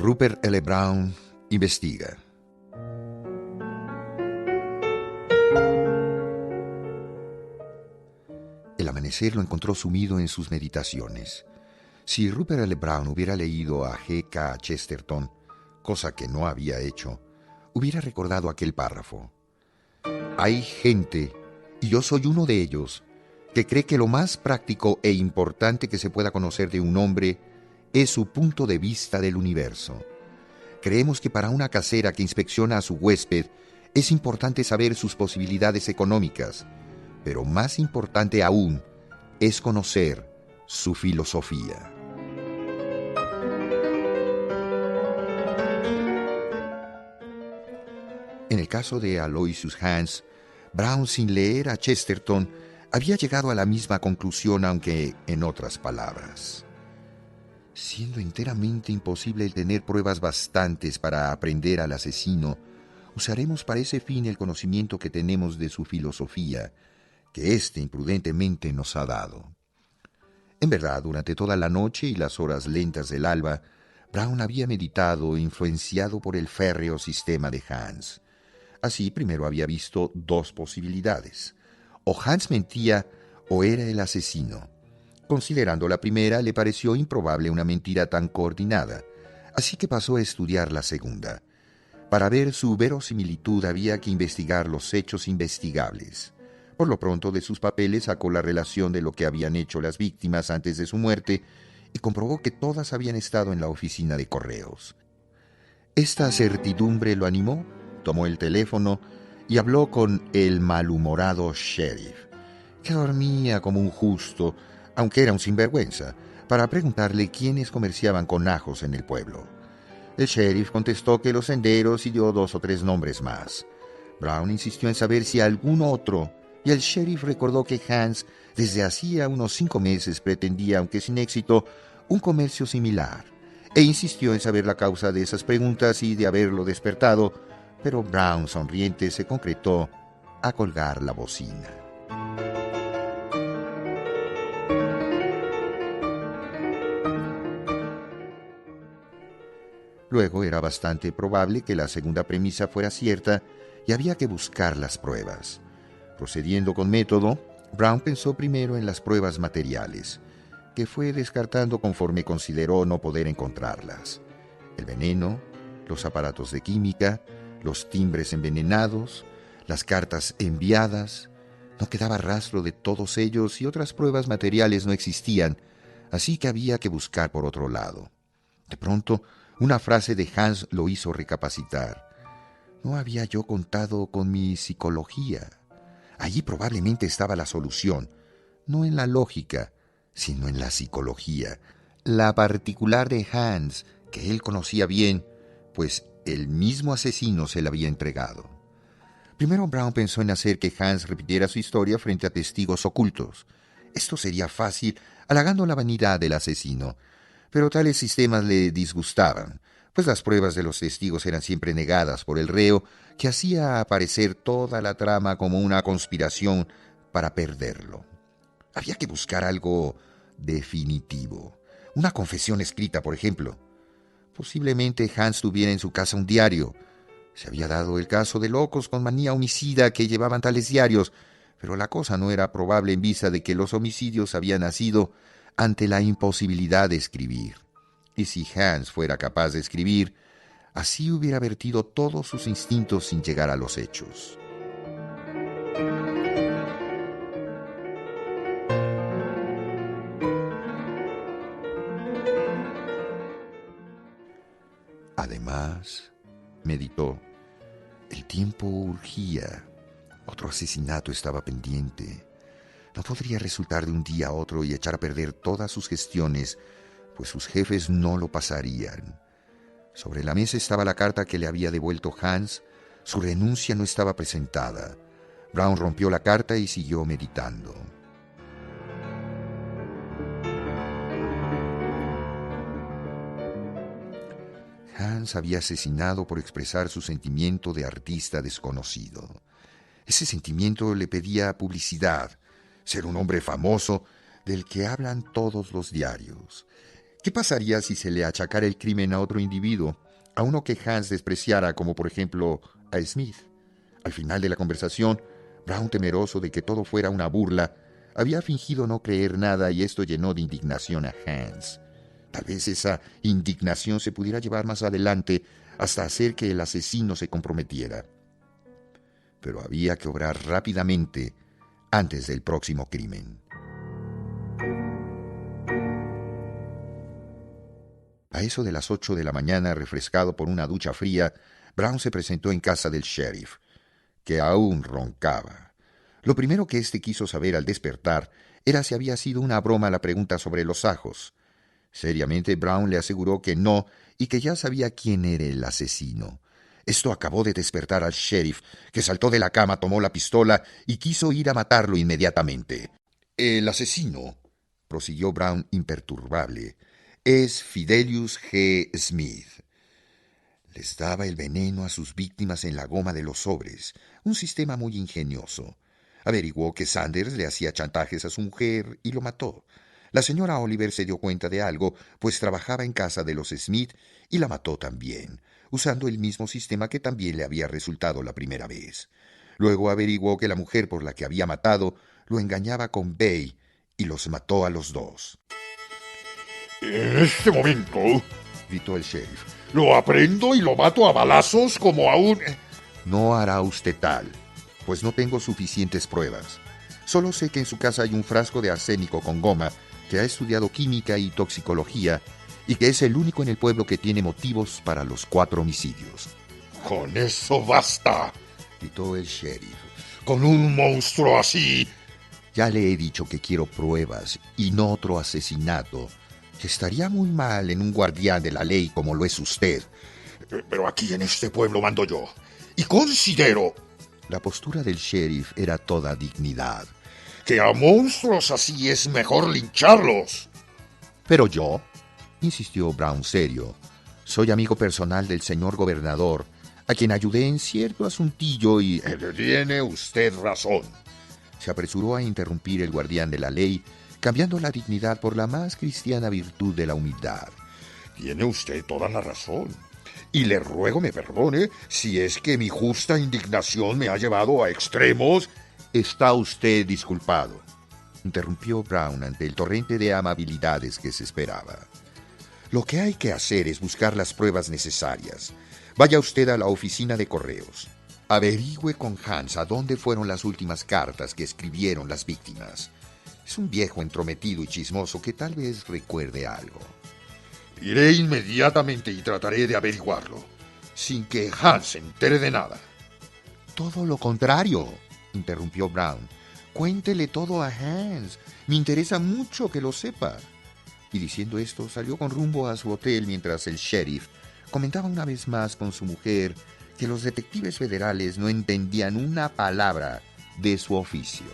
Rupert L. Brown investiga. El amanecer lo encontró sumido en sus meditaciones. Si Rupert L. Brown hubiera leído a G. K. Chesterton, cosa que no había hecho, hubiera recordado aquel párrafo. Hay gente, y yo soy uno de ellos, que cree que lo más práctico e importante que se pueda conocer de un hombre es su punto de vista del universo. Creemos que para una casera que inspecciona a su huésped es importante saber sus posibilidades económicas, pero más importante aún es conocer su filosofía. En el caso de Aloysius Hans, Brown, sin leer a Chesterton, había llegado a la misma conclusión, aunque en otras palabras. Siendo enteramente imposible el tener pruebas bastantes para aprender al asesino, usaremos para ese fin el conocimiento que tenemos de su filosofía, que éste imprudentemente nos ha dado. En verdad, durante toda la noche y las horas lentas del alba, Brown había meditado, influenciado por el férreo sistema de Hans. Así, primero había visto dos posibilidades. O Hans mentía o era el asesino. Considerando la primera, le pareció improbable una mentira tan coordinada, así que pasó a estudiar la segunda. Para ver su verosimilitud había que investigar los hechos investigables. Por lo pronto, de sus papeles sacó la relación de lo que habían hecho las víctimas antes de su muerte y comprobó que todas habían estado en la oficina de correos. Esta certidumbre lo animó, tomó el teléfono y habló con el malhumorado sheriff, que dormía como un justo, aunque era un sinvergüenza, para preguntarle quiénes comerciaban con ajos en el pueblo. El sheriff contestó que los senderos y dio 2 o 3 nombres más. Brown insistió en saber si algún otro, y el sheriff recordó que Hans desde hacía unos 5 meses pretendía, aunque sin éxito, un comercio similar, e insistió en saber la causa de esas preguntas y de haberlo despertado, pero Brown, sonriente, se concretó a colgar la bocina. Luego era bastante probable que la segunda premisa fuera cierta y había que buscar las pruebas. Procediendo con método, Brown pensó primero en las pruebas materiales, que fue descartando conforme consideró no poder encontrarlas. El veneno, los aparatos de química, los timbres envenenados, las cartas enviadas. No quedaba rastro de todos ellos y otras pruebas materiales no existían, así que había que buscar por otro lado. De pronto, una frase de Hans lo hizo recapacitar. No había yo contado con mi psicología. Allí probablemente estaba la solución, no en la lógica, sino en la psicología, la particular de Hans, que él conocía bien, pues el mismo asesino se la había entregado. Primero Brown pensó en hacer que Hans repitiera su historia frente a testigos ocultos. Esto sería fácil, halagando la vanidad del asesino, pero tales sistemas le disgustaban, pues las pruebas de los testigos eran siempre negadas por el reo, que hacía aparecer toda la trama como una conspiración para perderlo. Había que buscar algo definitivo, una confesión escrita, por ejemplo. Posiblemente Hans tuviera en su casa un diario. Se había dado el caso de locos con manía homicida que llevaban tales diarios, pero la cosa no era probable en vista de que los homicidios habían nacido ante la imposibilidad de escribir. Y si Hans fuera capaz de escribir, así hubiera vertido todos sus instintos sin llegar a los hechos. Además, meditó, el tiempo urgía. Otro asesinato estaba pendiente. No podría resultar de un día a otro y echar a perder todas sus gestiones, pues sus jefes no lo pasarían. Sobre la mesa estaba la carta que le había devuelto Hans. Su renuncia no estaba presentada. Brown rompió la carta y siguió meditando. Hans había asesinado por expresar su sentimiento de artista desconocido. Ese sentimiento le pedía publicidad, ser un hombre famoso del que hablan todos los diarios. ¿Qué pasaría si se le achacara el crimen a otro individuo, a uno que Hans despreciara, como por ejemplo a Smith? Al final de la conversación, Brown, temeroso de que todo fuera una burla, había fingido no creer nada y esto llenó de indignación a Hans. Tal vez esa indignación se pudiera llevar más adelante hasta hacer que el asesino se comprometiera. Pero había que obrar rápidamente antes del próximo crimen. A eso de las 8 de la mañana, refrescado por una ducha fría, Brown se presentó en casa del sheriff, que aún roncaba. Lo primero que éste quiso saber al despertar era si había sido una broma la pregunta sobre los ajos. Seriamente, Brown le aseguró que no y que ya sabía quién era el asesino. Esto acabó de despertar al sheriff, que saltó de la cama, tomó la pistola y quiso ir a matarlo inmediatamente. El asesino, prosiguió Brown imperturbable, es Fidelius G. Smith. Les daba el veneno a sus víctimas en la goma de los sobres, un sistema muy ingenioso. Averiguó que Sanders le hacía chantajes a su mujer y lo mató. La señora Oliver se dio cuenta de algo, pues trabajaba en casa de los Smith y la mató también, usando el mismo sistema que también le había resultado la primera vez. Luego averiguó que la mujer por la que había matado lo engañaba con Bay y los mató a los dos. En este momento, Gritó el sheriff. lo aprendo y lo mato a balazos como a un... No hará usted tal, pues no tengo suficientes pruebas. Solo sé que en su casa hay un frasco de arsénico con goma, que ha estudiado química y toxicología, y que es el único en el pueblo que tiene motivos para los 4 homicidios. Con eso basta. Gritó el sheriff. Con un monstruo así. Ya le he dicho que quiero pruebas y no otro asesinato, que estaría muy mal en un guardián de la ley como lo es usted. Pero aquí en este pueblo mando yo. Y considero La postura del sheriff era toda dignidad. que a monstruos así es mejor lincharlos. Pero yo, insistió Brown serio, soy amigo personal del señor gobernador, a quien ayudé en cierto asuntillo y... Tiene usted razón. Se apresuró a interrumpir el guardián de la ley, cambiando la dignidad por la más cristiana virtud de la humildad. Tiene usted toda la razón. Y le ruego me perdone si es que mi justa indignación me ha llevado a extremos. Está usted disculpado, interrumpió Brown ante el torrente de amabilidades que se esperaba. Lo que hay que hacer es buscar las pruebas necesarias. Vaya usted a la oficina de correos. Averigüe con Hans a dónde fueron las últimas cartas que escribieron las víctimas. Es un viejo entrometido y chismoso que tal vez recuerde algo. Iré inmediatamente y trataré de averiguarlo, sin que Hans se entere de nada. Todo lo contrario, interrumpió Brown. Cuéntele todo a Hans. Me interesa mucho que lo sepa. Y diciendo esto, salió con rumbo a su hotel mientras el sheriff comentaba una vez más con su mujer que los detectives federales no entendían una palabra de su oficio.